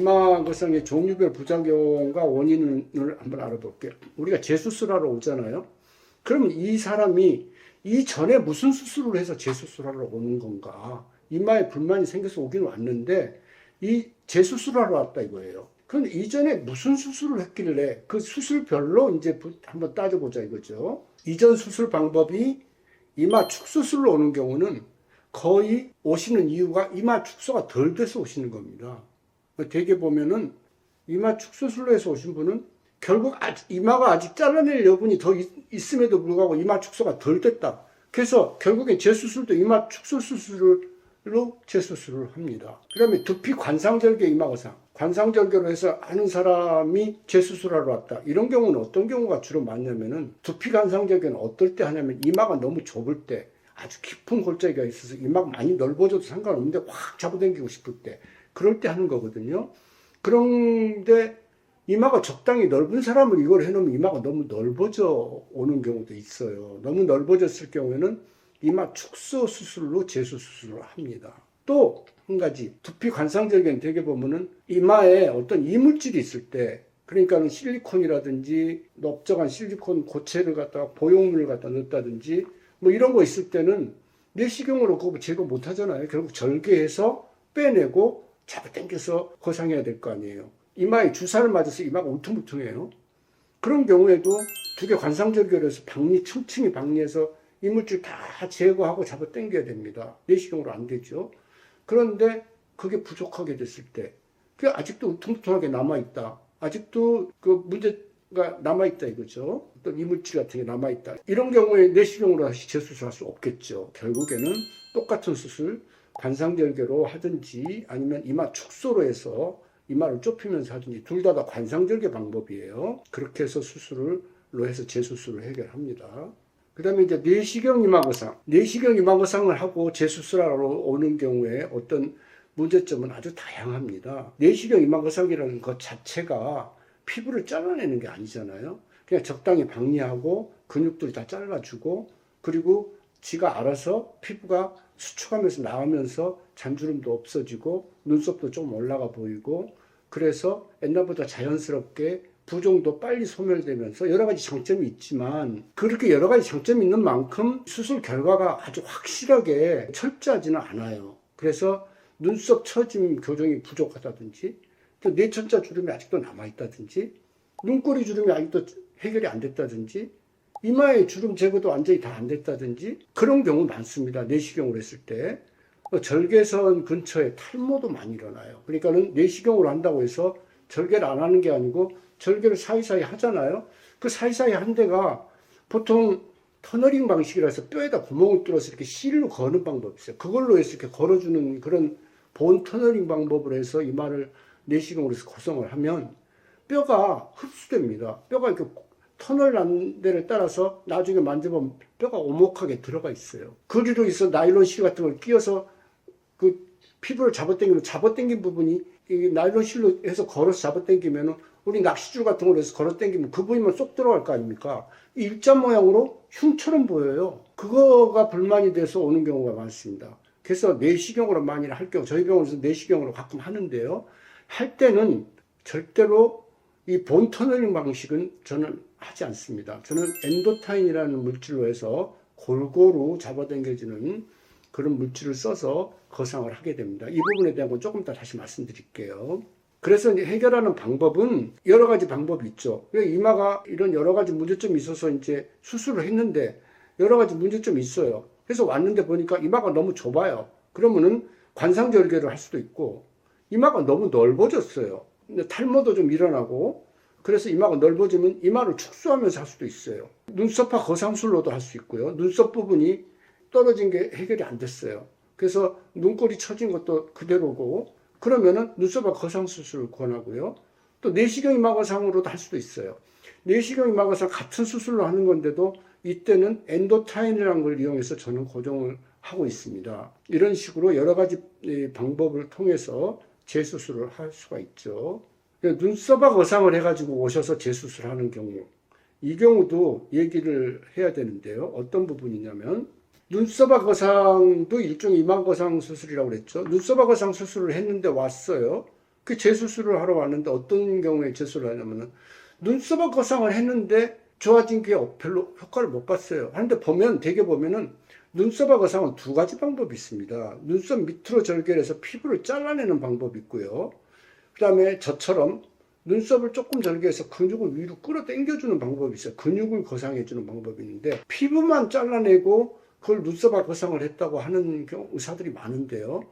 이마 거상의 종류별 부작용과 원인을 한번 알아볼게요. 우리가 재수술하러 오잖아요. 그러면 이 사람이 이전에 무슨 수술을 해서 재수술하러 오는 건가? 이마에 불만이 생겨서 오긴 왔는데 이 재수술하러 왔다 이거예요. 그런데 이전에 무슨 수술을 했길래 그 수술별로 이제 한번 따져보자 이거죠. 이전 수술 방법이 이마 축수술로 오는 경우는 거의 오시는 이유가 이마 축소가 덜 돼서 오시는 겁니다. 대개 보면은 이마 축소술로 해서 오신 분은 결국 이마가 아직 잘라낼 여분이 더 있음에도 불구하고 이마 축소가 덜 됐다. 그래서 결국엔 재수술도 이마 축소 수술로 재수술을 합니다. 그 다음에 두피 관상절개 이마거상. 관상절개로 해서 하는 사람이 재수술하러 왔다. 이런 경우는 어떤 경우가 주로 많냐면은 두피 관상절개는 어떨 때 하냐면 이마가 너무 좁을 때 아주 깊은 골짜기가 있어서 이마가 많이 넓어져도 상관없는데 확 잡아당기고 싶을 때 그럴 때 하는 거거든요. 그런데 이마가 적당히 넓은 사람은 이걸 해놓으면 이마가 너무 넓어져 오는 경우도 있어요. 너무 넓어졌을 경우에는 이마 축소 수술로 재수 수술을 합니다. 또 한 가지 두피 관상절개는 되게 보면은 이마에 어떤 이물질이 있을 때 그러니까는 실리콘이라든지 넓적한 실리콘 고체를 갖다가 보형물을 갖다 넣었다든지 뭐 이런 거 있을 때는 내시경으로 그거 제거 못 하잖아요. 결국 절개해서 빼내고 잡아당겨서 거상해야 될 거 아니에요. 이마에 주사를 맞아서 이마가 울퉁불퉁해요. 그런 경우에도 두 개 관상절개를 해서 층층이 박리해서 이물질 다 제거하고 잡아당겨야 됩니다. 내시경으로 안 되죠. 그런데 그게 부족하게 됐을 때 그게 아직도 울퉁불퉁하게 남아있다. 아직도 그 문제가 남아있다 이거죠. 어떤 이물질 같은 게 남아있다. 이런 경우에 내시경으로 다시 재수술할 수 없겠죠. 결국에는 똑같은 수술 관상절개로 하든지 아니면 이마 축소로 해서 이마를 좁히면서 하든지 둘 다 관상절개 방법이에요. 그렇게 해서 수술로 해서 재수술을 해결합니다. 그 다음에 이제 내시경 이마거상. 내시경 이마거상을 하고 재수술하러 오는 경우에 어떤 문제점은 아주 다양합니다. 내시경 이마거상이라는 것 자체가 피부를 잘라내는 게 아니잖아요. 그냥 적당히 박리하고 근육들 다 잘라주고 그리고 지가 알아서 피부가 수축하면서 나오면서 잔주름도 없어지고 눈썹도 좀 올라가 보이고 그래서 옛날보다 자연스럽게 부종도 빨리 소멸되면서 여러 가지 장점이 있지만 그렇게 여러 가지 장점이 있는 만큼 수술 결과가 아주 확실하게 철저하지는 않아요. 그래서 눈썹 처짐 교정이 부족하다든지 또 뇌천자 주름이 아직도 남아있다든지 눈꼬리 주름이 아직도 해결이 안 됐다든지 이마의 주름 제거도 완전히 다 안 됐다든지 그런 경우 많습니다. 내시경으로 했을 때 절개선 근처에 탈모도 많이 일어나요. 그러니까는 내시경으로 한다고 해서 절개를 안 하는 게 아니고 절개를 사이사이 하잖아요. 그 사이사이 한 데가 보통 터널링 방식이라서 뼈에다 구멍을 뚫어서 이렇게 실로 거는 방법이 있어요. 그걸로 해서 이렇게 걸어주는 그런 본 터널링 방법으로 해서 이마를 내시경으로 해서 고정을 하면 뼈가 흡수됩니다. 뼈가 이렇게 터널 난 데를 따라서 나중에 만져보면 뼈가 오목하게 들어가 있어요. 거기로 있어 나일론 실 같은 걸 끼워서 그 피부를 잡아당긴 부분이 이 나일론 실로 해서 걸어서 잡아당기면은 우리 낚시줄 같은 걸로 해서 걸어당기면 그 부분만 쏙 들어갈 거 아닙니까? 일자 모양으로 흉처럼 보여요. 그거가 불만이 돼서 오는 경우가 많습니다. 그래서 내시경으로 많이 할 경우 저희 병원에서 내시경으로 가끔 하는데요. 할 때는 절대로 이 본 터널링 방식은 저는 하지 않습니다. 저는 엔도타인이라는 물질로 해서 골고루 잡아당겨지는 그런 물질을 써서 거상을 하게 됩니다. 이 부분에 대한 건 조금 이따 다시 말씀드릴게요. 그래서 이제 해결하는 방법은 여러 가지 방법이 있죠. 이마가 이런 여러 가지 문제점이 있어서 이제 수술을 했는데 여러 가지 문제점이 있어요. 그래서 왔는데 보니까 이마가 너무 좁아요. 그러면은 관상절개를 할 수도 있고 이마가 너무 넓어졌어요. 근데 탈모도 좀 일어나고 그래서 이마가 넓어지면 이마를 축소하면서 할 수도 있어요. 눈썹화 거상술로도 할 수 있고요. 눈썹 부분이 떨어진 게 해결이 안 됐어요. 그래서 눈꼬리 처진 것도 그대로고 그러면은 눈썹화 거상수술을 권하고요. 또 내시경 이마거상으로도 할 수도 있어요. 내시경 이마거상 같은 수술로 하는 건데도 이때는 엔도타인이라는 걸 이용해서 저는 고정을 하고 있습니다. 이런 식으로 여러 가지 방법을 통해서 재수술을 할 수가 있죠. 눈썹화 거상을 해가지고 오셔서 재수술하는 경우 이 경우도 얘기를 해야 되는데요. 어떤 부분이냐면 눈썹화 거상도 일종의 이마 거상 수술이라고 그랬죠. 눈썹화 거상 수술을 했는데 왔어요. 그 재수술을 하러 왔는데 어떤 경우에 재수를 하냐면은 눈썹 거상을 했는데 좋아진 게 별로 효과를 못 봤어요. 하는데 보면 대개 보면은 눈썹 거상은 두 가지 방법이 있습니다. 눈썹 밑으로 절개해서 피부를 잘라내는 방법이 있고요. 그 다음에 저처럼 눈썹을 조금 절개해서 근육을 위로 끌어당겨주는 방법이 있어요. 근육을 거상해주는 방법이 있는데 피부만 잘라내고 그걸 눈썹 거상을 했다고 하는 의사들이 많은데요.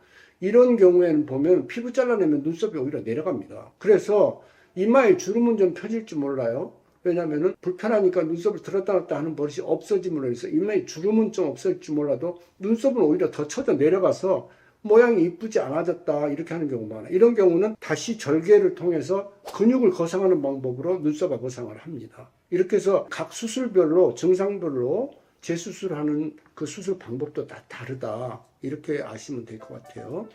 이런 경우에는 보면 피부 잘라내면 눈썹이 오히려 내려갑니다. 그래서 이마에 주름은 좀 펴질지 몰라요. 왜냐하면 불편하니까 눈썹을 들었다 놨다 하는 버릇이 없어짐으로 해서 이마에 주름은 좀 없어질지 몰라도 눈썹은 오히려 더 쳐져 내려가서 모양이 이쁘지 않아졌다 이렇게 하는 경우가 많아요. 이런 경우는 다시 절개를 통해서 근육을 거상하는 방법으로 눈썹 거상을 합니다. 이렇게 해서 각 수술별로 증상별로 재수술하는 그 수술 방법도 다 다르다 이렇게 아시면 될 것 같아요.